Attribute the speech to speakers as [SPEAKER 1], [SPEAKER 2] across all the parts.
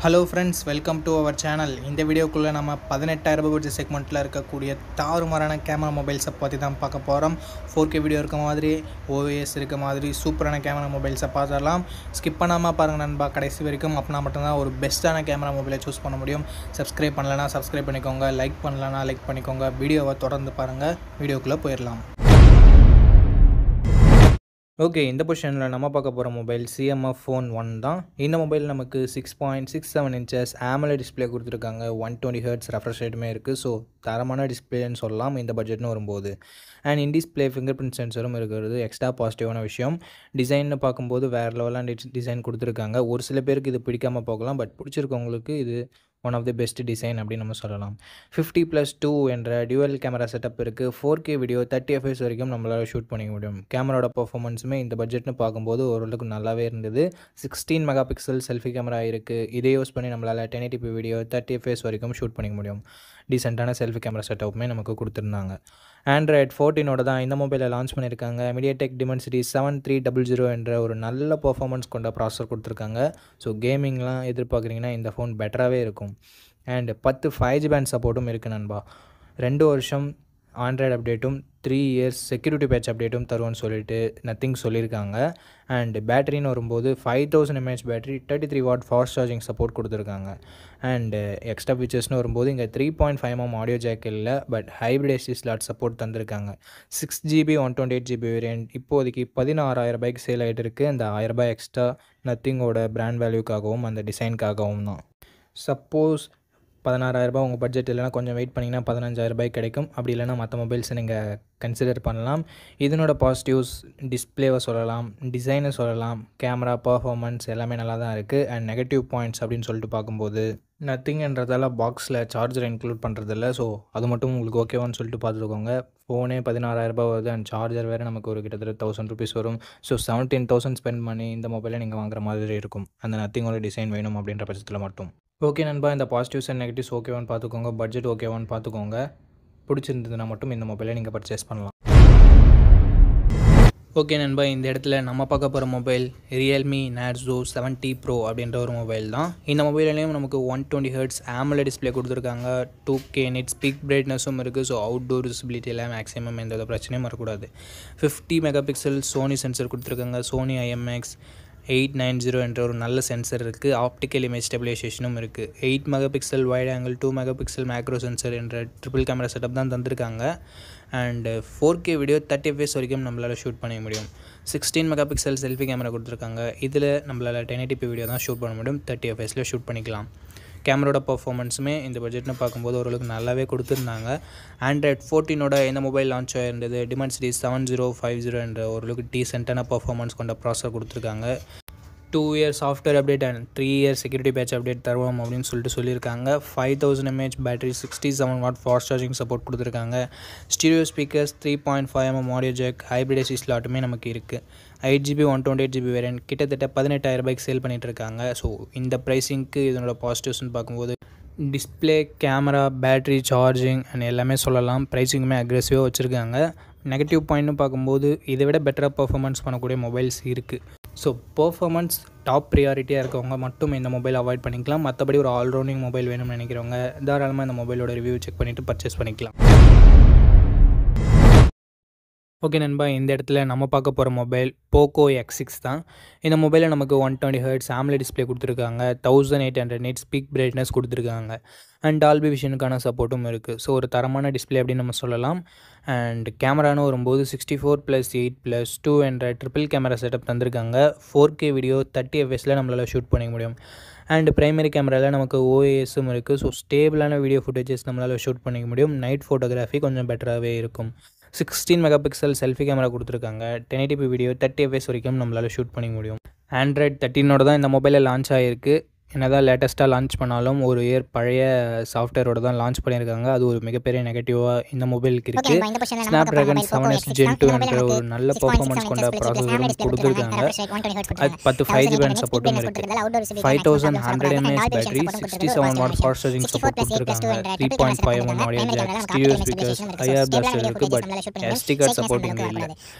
[SPEAKER 1] Hello friends, welcome to our channel. இந்த வீடியோக்குள்ளே நம்ம 18,000 பட்ஜெட் செக்மெண்ட்டில் இருக்கக்கூடிய தாறுமாறான கேமரா மொபைல்ஸை பற்றி தான் பார்க்க போகிறோம். 4K வீடியோ இருக்க மாதிரி, OIS இருக்க மாதிரி சூப்பரான கேமரா மொபைல்ஸை பார்த்துடலாம். ஸ்கிப் பண்ணாமல் பாருங்கள் நண்பா கடைசி வரைக்கும். அப்படின்னா மட்டும்தான் ஒரு பெஸ்ட்டான கேமரா மொபைலை சூஸ் பண்ண முடியும். சப்ஸ்கிரைப் பண்ணலைன்னா சப்ஸ்கிரைப் பண்ணிக்கோங்க, லைக் பண்ணலைன்னா லைக் பண்ணிக்கோங்க. வீடியோவை தொடர்ந்து பாருங்கள். வீடியோக்குள்ளே போயிடலாம். ஓகே, இந்த பொசிஷனில் நம்ம பார்க்க போகிற மொபைல் CMF Phone 1 தான். இந்த மொபைல் நமக்கு 6.67 inches AMOLED டிஸ்பிளே கொடுத்துருக்காங்க. 120 Hz ரெஃப்ரெஷ் ரேட்டுமே இருக்குது. ஸோ தரமான டிஸ்பிளேன்னு சொல்லலாம் இந்த பட்ஜெட்னு வரும்போது. And in display finger print சென்சரும் இருக்கிறது எக்ஸ்ட்ரா பாசிட்டிவான விஷயம். டிசைன்னு பார்க்கும்போது வேறு லெவலான டிசைன் கொடுத்துருக்காங்க. ஒரு சில பேருக்கு இது பிடிக்காமல் போகலாம், பட் பிடிச்சிருக்கவங்களுக்கு இது one of the best design அப்படின்னு நம்ம சொல்லலாம். 50+2 என்ற டியூவல் கேமரா செட்டப் இருக்குது. 4K வீடியோ 30 fps வரைக்கும் நம்மளால் ஷூட் பண்ணிக்க முடியும். கேமராவோட பர்ஃபார்மன்ஸுமே இந்த பட்ஜெட்னு பார்க்கும்போது ஓரளவுக்கு நல்லாவே இருந்தது. 16 மெகாபிக்சல் செல்ஃபி கேமரா இருக்குது. இதை யூஸ் பண்ணி நம்மளால் 1080p வீடியோ 30 fps வரைக்கும் ஷூட் பண்ணிக்க முடியும். டீசெண்டான செல்ஃபி கேமரா செட்டப்புமே நமக்கு கொடுத்துருந்தாங்க. Android 14 தான் இந்த மொபைலை லான்ச் பண்ணியிருக்காங்க. MediaTek Dimensity 7300 என்ற ஒரு நல்ல பர்ஃபார்மன்ஸ் கொண்ட ப்ராசஸர் கொடுத்துருக்காங்க. ஸோ கேமிங்லாம் எதிர்பார்க்குறீங்கன்னா இந்த ஃபோன் பெட்டராகவே இருக்கும். அண்ட் 10 5G பேண்ட் சப்போர்ட்டும் இருக்குது நண்பா. 2 வருஷம் ஆண்ட்ராய்டு அப்டேட்டும் 3 years செக்யூரிட்டி பேட்ச் அப்டேட்டும் தருவோன்னு சொல்லிட்டு நத்திங் சொல்லியிருக்காங்க. அண்ட் பேட்டரின்னு வரும்போது 5000 mAh battery, 33 watt fast charging support கொடுத்துருக்காங்க. அண்டு எக்ஸ்ட்ரா ஃபீச்சர்ஸ்னு வரும்போது இங்கே 3.5mm ஆடியோ ஜாக் இல்லை, but hybrid SD slot support தந்திருக்காங்க. 6GB 128GB வேரியன்ட் இப்போதைக்கு 16,000 சேல் ஆகிட்டு இருக்குது. அந்த 1000 எக்ஸ்ட்ரா நத்திங்கோட பிராண்ட் வேல்யூக்காகவும் அந்த டிசைனுக்காகவும் தான். சப்போஸ் 16,000 உங்கள் பட்ஜெட் இல்லைனா கொஞ்சம் வெயிட் பண்ணிங்கன்னா 15,000 கிடைக்கும். அப்படி இல்லைனா மற்ற மொபைல்ஸை நீங்கள் கன்சிடர் பண்ணலாம். இதனோட பாசிட்டிவ்ஸ் டிஸ்பிளேவை சொல்லலாம், டிசைனை சொல்லலாம், கேமரா பர்ஃபார்மன்ஸ் எல்லாமே நல்லா தான் இருக்குது. அண்ட் நெகட்டிவ் பாயிண்ட்ஸ் அப்படின்னு சொல்லிட்டு பார்க்கும்போது நத்திங்ன்றதால பாக்ஸில் சார்ஜர் இன்க்ளூட் பண்ணுறதில்ல. ஸோ அது மட்டும் உங்களுக்கு ஓகேவான்னு சொல்லிட்டு பார்த்துக்கோங்க. ஃபோனே 16,000 வருது அண்ட் சார்ஜர் வேறு நமக்கு ஒரு கிட்டத்தட்ட 1000 rupees வரும். ஸோ 17,000 ஸ்பெண்ட் பண்ணி இந்த மொபைலை நீங்கள் வாங்குற மாதிரி இருக்கும். அந்த நத்திங்கோட டிசைன் வேணும் அப்படின்ற பட்சத்தில் மட்டும். ஓகே நண்பா, இந்த பாசிட்டிவ்ஸ் அண்ட் நெகட்டிவ்ஸ் ஓகேவான்னு பார்த்துக்கோங்க. பட்ஜெட் ஓகேவான்னு பார்த்துக்கோங்க. பிடிச்சிருந்ததுன்னா மட்டும் இந்த மொபைலை நீங்கள் பர்ச்சேஸ் பண்ணலாம். ஓகே நண்பா, இந்த இடத்துல நம்ம பார்க்க போகிற மொபைல் Realme Narzo 70 Pro அப்படின்ற ஒரு மொபைல் தான். இந்த மொபைல்லையும் நமக்கு 120 Hz AMOLED டிஸ்பிளே கொடுத்துருக்காங்க. 2K நெட் ஸ்பீக் பிரைட்னஸும் இருக்குது. ஸோ அவுட்டோர் விசிபிலிட்டி எல்லாம் மேக்ஸிமம் எந்த வித பிரச்சனையும் வரக்கூடாது. 50 மெகாபிக்சல் சோனி சென்சர் கொடுத்துருக்காங்க. சோனி IMX890 என்ற ஒரு நல்ல சென்சர் இருக்குது. ஆப்டிக்கல் இமேஜ் ஸ்டெபிலைசேஷனும் இருக்குது. 8 megapixel wide angle, 2 megapixel macro sensor என்ற ட்ரிபிள் கேமரா செட்டப் தான் தந்திருக்காங்க. அண்டு 4K வீடியோ 30 fps வரைக்கும் நம்மளால் ஷூட் பண்ணிக்க முடியும். 16 மெகாபிக்சல் செல்ஃபி கேமரா கொடுத்துருக்காங்க. இதில் நம்மளால் 1080p வீடியோ தான் ஷூட் பண்ண முடியும். 30 fps ஷூட் பண்ணிக்கலாம். கேமரோட பர்ஃபார்மன்ஸுமே இந்த பட்ஜெட்னு பார்க்கும்போது ஓரளவுக்கு நல்லாவே கொடுத்துருந்தாங்க. Android 14 இந்த மொபைல் லான்ச் ஆகிருந்தது. Dimensity 7050 என்ற ஓரளவுக்கு டீசென்ட்டான பர்ஃபார்மன்ஸ் கொண்ட ப்ராசஸர் கொடுத்துருக்காங்க. 2 years software update and 3 years security patch update தருவோம் அப்படின்னு சொல்லியிருக்காங்க. 5000 mAh battery, 67 watt fast charging support கொடுத்துருக்காங்க. Stereo speakers, 3.5mm audio jack, hybrid SD ஸ்லாட்டுமே நமக்கு இருக்குது. 8GB 128GB வேரியன்ட் கிட்டத்தட்ட 18,000 சேல் பண்ணிகிட்டு இருக்காங்க. ஸோ இந்த ப்ரைஸிங்க்கு இதனோட பாசிட்டிவ்ஸ்னு பார்க்கும்போது display, camera, battery, charging and எல்லாமே சொல்லலாம். ப்ரைஸிங்குமே அக்ரெசிவாக வச்சுருக்காங்க. நெகட்டிவ் பாயிண்ட்னு பார்க்கும்போது இதை விட பெட்டராக பர்ஃபார்மன்ஸ் பண்ணக்கூடிய மொபைல்ஸ் இருக்குது. ஸோ பர்ஃபார்மன்ஸ் டாப் ப்ரியாரிட்டியாக இருக்கவங்க மட்டும் இந்த மொபைல் அவாய்ட் பண்ணிக்கலாம். மற்றபடி ஒரு ஆல்ரவுண்டிங் மொபைல் வேணும்னு நினைக்கிறவங்க தாராளமாக இந்த மொபைலோட ரிவ்யூ செக் பண்ணிவிட்டு பர்ச்சேஸ் பண்ணிக்கலாம். ஓகே நண்பா, இந்த இடத்துல நம்ம பார்க்க போகிற மொபைல் Poco X6 தான். இந்த மொபைலில் நமக்கு 120 Hz AMOLED டிஸ்பிளே கொடுத்துருக்காங்க. 1800 nit ஸ்பீக் பிரைட்னஸ் கொடுத்துருக்காங்க. அண்ட் டால்பி விஷனுக்கான சப்போர்ட்டும் இருக்குது. ஸோ ஒரு தரமான டிஸ்பிளே அப்படின்னு நம்ம சொல்லலாம். அண்ட் கேமரான்னு வரும்போது 64+8+2 என்ற ட்ரிபிள் கேமரா செட்டப் தந்திருக்காங்க. 4K வீடியோ 30 fps நம்மளால் ஷூட் பண்ணிக்க முடியும். அண்ட் ப்ரைமரி கேமராவில் நமக்கு OISம் இருக்குது. ஸோ ஸ்டேபிளான வீடியோ ஃபுட்டேஜஸ் நம்மளால் ஷூட் பண்ணிக்க முடியும். நைட் ஃபோட்டோகிராஃபி கொஞ்சம் பெட்டராகவே இருக்கும். 16 மெகாபிக்சல் செல்ஃபி கேமரா கொடுத்துருக்காங்க. 1080p வீடியோ 30 fps வரைக்கும் நம்மளால் ஷூட் பண்ணிக்க முடியும். Android 13 தான் இந்த மொபைலில் லான்ச் ஆகிருக்கு. என்னதான் லேட்டஸ்ட்டாக லான்ச் பண்ணாலும் ஒரு இயர் பழைய சாஃப்ட்வேரோடு தான் லான்ச் பண்ணியிருக்காங்க. அது ஒரு மிகப்பெரிய நெகட்டிவாக இந்த மொபைலுக்கு இருக்குது. Snapdragon 7S Gen 2 என்ற ஒரு நல்ல பர்ஃபார்மன்ஸ் கொண்ட ப்ராசஸரும் கொடுத்துருக்காங்க. அது 10 5G பேண்ட் சப்போர்ட்டும் இருக்குது. 5100 mAh battery, 67 watt fast charging support கொடுத்துருக்காங்க. 3.5mm audio jack, stereo speakers, IR blaster இருக்குது. பட் SD கார்டு சப்போர்ட் இங்கே இல்லை.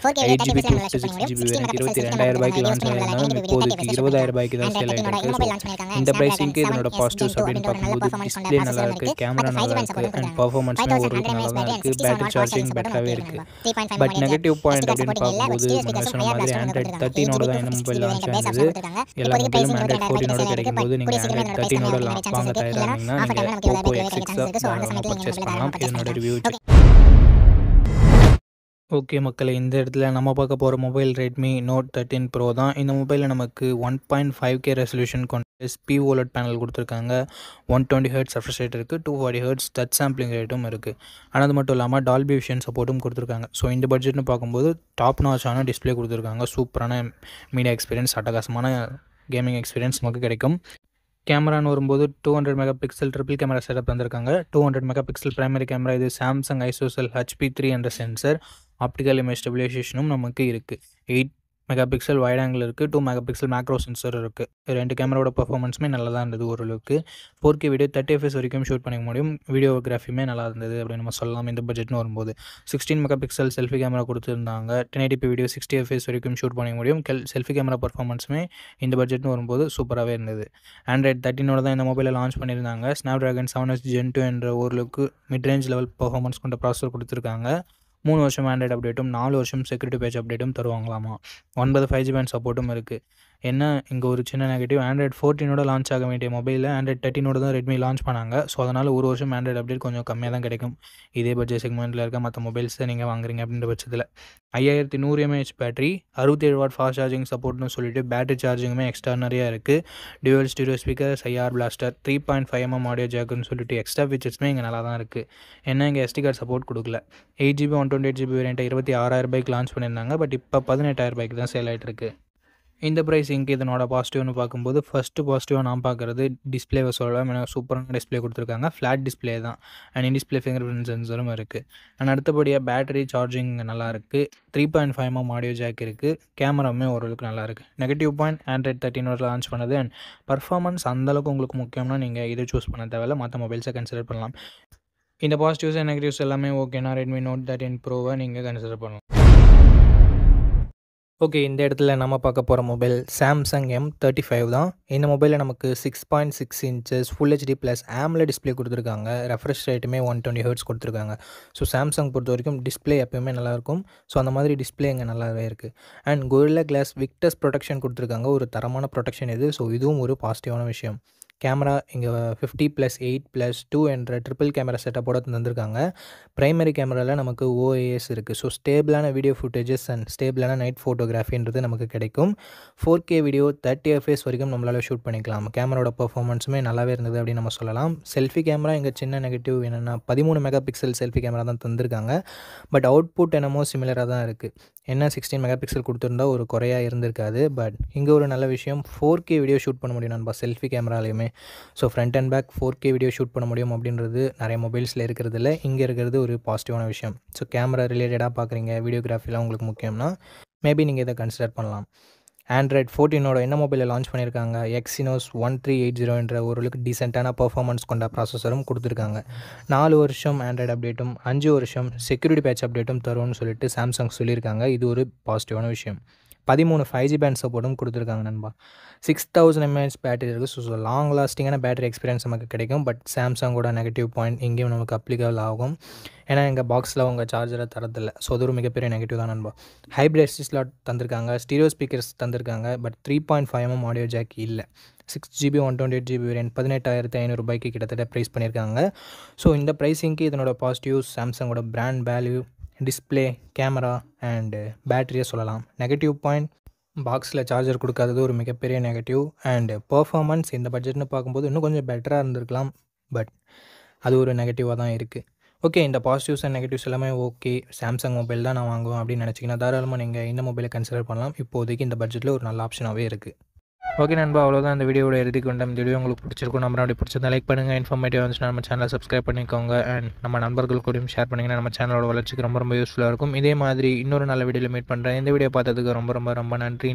[SPEAKER 1] 8GB 256GB வேரியன்ட் 22,000 லான்ச் ஆகிருந்தாலும் இப்போதைக்கு 20,000 தான் சேல் ஆகிட்டு இருக்குது. இந்த ப்ரைஸிங்க்கு இதனோட பாசிட்டிவ்ஸ் அப்படின்னு பார்க்கும்போது டிஸ்பிளே நல்லா இருக்குது, கேமரா நல்லா இருக்குது அண்ட் பர்ஃபார்மன்ஸ்மே ஓரளவுக்கு நல்லா தான் இருக்குது, பேட்டரி சார்ஜிங் பெட்டராகவே இருக்குது. பட் நெகட்டிவ் பாயிண்ட் அப்படின்னு பார்க்கும்போது நம்ம சொன்ன மாதிரி ஆண்ட்ராய்ட் 13 தான் இந்த மொபைல் லான்ச் ஆனது. எல்லா மொபைலும் ஆண்ட்ராய்ட் 14 கிடைக்கும் போது நீங்கள் ஆண்ட்ராய்ட் 13 வாங்க தயாராக இருந்தீங்கன்னா நீங்கள் போக்கோ X6 தாராளமாக பர்ச்சேஸ் பண்ணலாம். இதனோட ரிவ்யூ. ஓகே மக்களே, இந்த இடத்துல நம்ம பார்க்க போகிற மொபைல் ரெட்மி நோட் 13 ப்ரோ தான். இந்த மொபைலில் நமக்கு 1.5K ரெசல்யூஷன் கொண்ட OLED பேனல் கொடுத்துருக்காங்க. 120 Hz ரெஃப்ரெஷ் ரேட் இருக்குது, 240 Hz டச் சாம்பிளிங் ரேட்டும் இருக்குது. ஆனால் அது மட்டும் இல்லாமல் டால்பி விஷன் சப்போர்ட்டும் கொடுத்துருக்காங்க. ஸோ இந்த பட்ஜெட்னு பார்க்கும்போது டாப் நாச்சான டிஸ்பிளே கொடுத்துருக்காங்க. சூப்பரான மீடியா எக்ஸ்பீரியன்ஸ், அட்டகாசமான கேமிங் எக்ஸ்பீரியன்ஸ் நமக்கு கிடைக்கும். கேமரான்னு வரும்போது 200 mega pixel triple camera setup வந்திருக்காங்க. 200 மெகா பிக்சல் பிரைமரி கேமரா, இது சாம்சங் ஐசோசெல் HP3 என்ற சென்சர். ஆப்டிக்கல் இமேஜ் ஸ்டெபிலைசேஷனும் நமக்கு இருக்குது. 8 மெகா பிக்சல் வைட் ஆங்கிள் இருக்குது, 2 மெகா பிக்சல் மேக்ரோ சென்சர் இருக்குது. ரெண்டு கேமராவோட பர்ஃபார்மன்ஸுமே நல்லா தான் இருந்தது ஓரளவுக்கு. 4K வீடியோ 30 FPS வரைக்கும் ஷூட் பண்ணிக்க முடியும். வீடியோகிராஃபியுமே நல்லா இருந்தது அப்படின்னு நம்ம சொல்லலாம் இந்த பட்ஜெட்னு வரும்போது. 16 மெகா பிக்சல் செல்ஃபி கேமரா கொடுத்துருந்தாங்க. 1080p வீடியோ 60 FPS வரைக்கும் ஷூட் பண்ணிக்க முடியும். செல்ஃபி கேமரா பர்ஃபார்மன்ஸுமே இந்த பட்ஜெட்னு வரும்போது சூப்பராகவே இருந்தது. ஆண்ட்ராய்ட் 13 தான் இந்த மொபைலை லான்ச் பண்ணியிருந்தாங்க. Snapdragon 7S Gen 2 என்ற ஓரளவுக்கு மிட்ரேஞ்ச் லெவல் பர்ஃபார்மன்ஸ் கொண்ட ப்ராசஸர் கொடுத்துருக்காங்க. 3 வருஷம் ஆண்ட்ராய்டு அப்டேட்டும் 4 வருஷம் செக்யூரிட்டி பேட்ச் அப்டேட்டும் தருவாங்களாமா. 9 5G பேண்ட் சப்போர்ட்டும் இருக்குது. என்ன இங்கே ஒரு சின்ன நெகட்டிவ், ஆண்ட்ராய்ட் 14 லான்ச் ஆக வேண்டிய மொபைலில் ஆண்ட்ராய்ட் 13 தான் ரெட்மி லான்ச் பண்ணாங்க. ஸோ அதனால் ஒரு வருஷம் ஆண்ட்ராய்டு அப்டேட் கொஞ்சம் கம்மியாக தான் கிடைக்கும். இதே பட்ஜெட் செக்மெண்ட்டில் இருக்க மற்ற மொபைல்ஸை நீங்கள் வாங்குறீங்க அப்படின்ற பட்சத்தில் 5100 mAh battery, 67 watt fast charging சப்போர்ட்னு சொல்லிட்டு பேட்டரி சார்ஜிங்குமே எக்ஸ்ட்ரானரியாக இருக்குது. Dual stereo speaker, IR blaster, 3.5mm audio ஜாக்குன்னு சொல்லிட்டு எக்ஸ்ட்ரா ஃபீச்சர்ஸுமே இங்கே நல்லா தான் இருக்குது. என்ன இங்கே SD கார்டு சப்போர்ட் கொடுக்கல. 8GB 128GB வேரியண்ட்டை 26,000 லான்ச் பண்ணியிருந்தாங்க. பட் இப்போ 18,000 தான் சேல் ஆகிட்டு இருக்குது. இந்த ப்ரைஸிங்க்கு இதனோட பாசிட்டிவ்னு பார்க்கும்போது ஃபஸ்ட்டு பாசிட்டிவாக நான் பார்க்குறது டிஸ்பிளேவை சொல்லலாம். ஏன்னா சூப்பரான டிஸ்பிளே கொடுத்துருக்காங்க. ஃப்ளாட் டிஸ்பிளே தான் and in display finger print சென்சரும் இருக்குது. அண்ட் அடுத்தபடியாக பேட்டரி சார்ஜிங் நல்லா இருக்குது. 3.5mm ஆடியோ ஜாக் இருக்குது. கேமராவுமே ஓரளவுக்கு நல்லா இருக்குது. நெகட்டிவ் பாயிண்ட், ஆண்ட்ராய்ட் 13 லான்ச் பண்ணது அண்ட் பர்ஃபார்மன்ஸ் அந்தளவுக்கு உங்களுக்கு முக்கியம்னா நீங்கள் இதை சூஸ் பண்ண தேவையில்ல, மற்ற மொபைல்ஸை கன்சிடர் பண்ணலாம். இந்த பாசிட்டிவ்ஸ் அண்ட் நெகட்டிவ்ஸ் எல்லாமே ஓகேனா ரெட்மி நோட் 13 ப்ரோவை நீங்கள் கன்சிடர் பண்ணலாம். ஓகே, இந்த இடத்துல நம்ம பார்க்க போகிற மொபைல் சாம்சங் M35 தான். இந்த மொபைலில் நமக்கு 6.6 inches full HD plus AMOLED display கொடுத்துருக்காங்க. ரெஃப்ரெஷ் ரேட்டுமே 120 Hz கொடுத்துருக்காங்க. ஸோ சாம்சங் பொறுத்த வரைக்கும் டிஸ்பிளே எப்போயுமே நல்லாயிருக்கும். ஸோ அந்த மாதிரி டிஸ்பிளே இங்கே நல்லாவே இருக்குது. And Gorilla Glass Victus protection கொடுத்துருக்காங்க. ஒரு தரமான ப்ரொடெக்ஷன் இது. ஸோ இதுவும் ஒரு பாசிட்டிவான விஷயம். கேமரா இங்கே 50+8+2 என்ற ட்ரிபிள் கேமரா செட்டப்போட தந்திருக்காங்க. ப்ரைமரி கேமராவில் நமக்கு OIS இருக்குது. ஸோ ஸ்டேபிளான வீடியோ ஃபுட்டேஜஸ் அண்ட் ஸ்டேபிளான நைட் ஃபோட்டோகிராஃபின்றது நமக்கு கிடைக்கும். 4K வீடியோ 30 FPS வரைக்கும் நம்மளால் ஷூட் பண்ணிக்கலாம். கேமராவோட பர்ஃபார்மன்ஸுமே நல்லாவே இருந்தது அப்படின்னு நம்ம சொல்லலாம். செல்ஃபி கேமரா இங்கே சின்ன நெகட்டிவ் என்னென்னா 13 மெகா பிக்சல் செல்ஃபி கேமரா தான் தந்திருக்காங்க. பட் அவுட்புட் என்னமோ சிமிலராக தான் இருக்குது. என்ன 16 மெகா பிக்சல் கொடுத்துருந்தா ஒரு குறையாக இருந்திருக்காது. பட் இங்கே ஒரு நல்ல விஷயம், 4K வீடியோ ஷூட் பண்ண முடியும் நண்பா செல்ஃபி கேமராலையுமே. So front and back 4K video shoot பண்ண முடியும் அப்படின்றது நிறைய மொபைல்ஸில் இருக்கிறதில்ல. இங்கே இருக்கிறது ஒரு பாசிட்டிவான விஷயம். ஸோ கேமரா ரிலேட்டடாக பார்க்குறீங்க, வீடியோகிராஃபிலாம் உங்களுக்கு முக்கியம்னா மேபி நீங்கள் இதை கன்சிடர் பண்ணலாம். ஆண்ட்ராய்ட் 14 என்ன மொபைலில் லான்ச் பண்ணியிருக்காங்க, Exynos 1380 என்ற ஓரளவுக்கு டீசெண்டான பர்ஃபார்மன்ஸ் கொண்ட ப்ராசஸரும் கொடுத்துருக்காங்க. 4 வருஷம் ஆண்ட்ராய்டு அப்டேட்டும் 5 வருஷம் செக்யூரிட்டி பேட்ச் அப்டேட்டும் தரும்னு சொல்லிட்டு சாம்சங் சொல்லியிருக்காங்க. இது ஒரு பாசிட்டிவான விஷயம். 13 5G பேண்ட் சப்போர்ட்டும் கொடுத்துருக்காங்க நண்பா. 6000 mAh பேட்டரி இருக்குது. ஸோ லாங் லாஸ்டிங்கான பேட்டரி எக்ஸ்பீரியன்ஸ் நமக்கு கிடைக்கும். பட் சாம்சங்கோட நெகட்டிவ் பாயிண்ட் இங்கேயும் நமக்கு அப்ளிகபிள் ஆகும். ஏன்னா எங்கள் பாக்ஸில் அவங்க சார்ஜரை தரதில்லை. ஸோ அது ஒரு மிகப்பெரிய நெகட்டிவ் தான் நண்பா. ஹைப்ரிட் SD ஸ்லாட் தந்திருக்காங்க. ஸ்டீரியோ ஸ்பீக்கர்ஸ் தந்திருக்காங்க. பட் 3.5mm ஆடியோ ஜாக் இல்லை. 6GB 128GB வேரியன்ட் 18,500 கிட்டத்தட்ட ப்ரைஸ் பண்ணியிருக்காங்க. ஸோ இந்த ப்ரைஸிங்க்கு இதனோட பாசிட்டிவ்ஸ் சாம்சங்கோட பிராண்ட் வேல்யூ, டிஸ்பிளே, கேமரா அண்டு பேட்டரியை சொல்லலாம். நெகட்டிவ் பாயிண்ட், பாக்ஸில் சார்ஜர் கொடுக்காதது ஒரு மிகப்பெரிய நெகட்டிவ். அண்டு பர்ஃபார்மன்ஸ் இந்த பட்ஜெட்னு பார்க்கும்போது இன்னும் கொஞ்சம் பெட்டராக இருந்திருக்கலாம். பட் அது ஒரு நெகட்டிவாக தான் இருக்குது. ஓகே, இந்த பாசிட்டிவ்ஸ் அண்ட் நெகட்டிவ்ஸ் எல்லாமே ஓகே. சாம்சங் மொபைல் தான் நான் வாங்குவேன் அப்படின்னு நினச்சிங்கன்னா தாராளமாக நீங்கள் இந்த மொபைலை கன்சிடர் பண்ணலாம். இப்போதைக்கு இந்த பட்ஜெட்டில் ஒரு நல்ல ஆப்ஷனாகவே இருக்குது. ஓகே நண்பா, அவ்வளோதான் இந்த வீடியோட இறுதிக்கு வந்தோம். இந்த வீடியோ உங்களுக்கு பிடிச்சிருக்கும், நம்ம அப்படி பிடிச்சதை லைக் பண்ணுங்கள். இன்ஃபர்மேட்டிவ் வந்துச்சுன்னா நம்ம சேனலை சப்ஸ்கிரைப் பண்ணிக்கோங்க. அண்ட் நம்ம நண்பர்கள் கூடயும் ஷேர் பண்ணிங்கன்னா நம்ம சேனலோட வளர்ச்சிக்கு ரொம்ப யூஸ்ஃபுல்லாக இருக்கும். இதே மாதிரி இன்னொரு நல்ல வீடியோவில் மீட் பண்ணுறேன். இந்த வீடியோ பார்த்ததுக்கு ரொம்ப ரொம்ப ரொம்ப நன்றி.